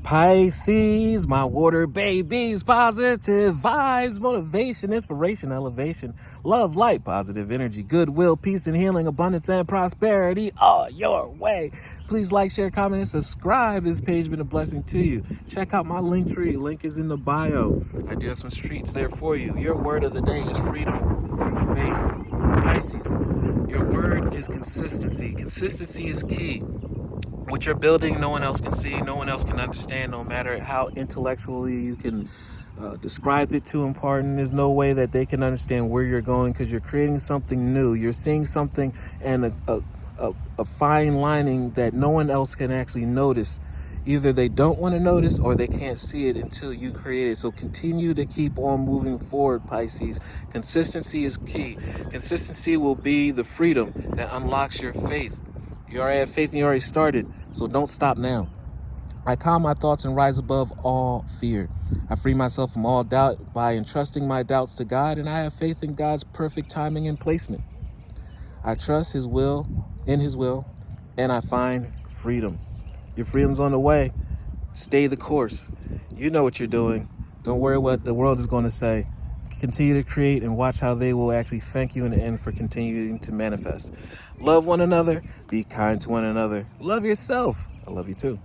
Pisces, my water babies, positive vibes, motivation, inspiration, elevation, love, light, positive energy, goodwill, peace and healing, abundance and prosperity all your way. Please like, share, comment, and subscribe. This page has been a blessing to you. Check out my link tree. Link is in the bio. I do have some streets there for you. Your word of the day is freedom through faith. Pisces, your word is consistency. Consistency is key. What you're building, no one else can see, no one else can understand, no matter how intellectually you can describe it to them. There's no way that they can understand where you're going, because you're creating something new. You're seeing something and a fine lining that no one else can actually notice. Either they don't want to notice or they can't see it until you create it. So continue to keep on moving forward, Pisces. Consistency is key. Consistency will be the freedom that unlocks your faith. You already have faith and you already started, so don't stop now. I calm my thoughts and rise above all fear. I free myself from all doubt by entrusting my doubts to God, and I have faith in God's perfect timing and placement. I trust His will, and I find freedom. Your freedom's on the way. Stay the course. You know what you're doing. Don't worry what the world is going to say. Continue to create and watch how they will actually thank you in the end for continuing to manifest. Love one another. Be kind to one another. Love yourself. I love you too.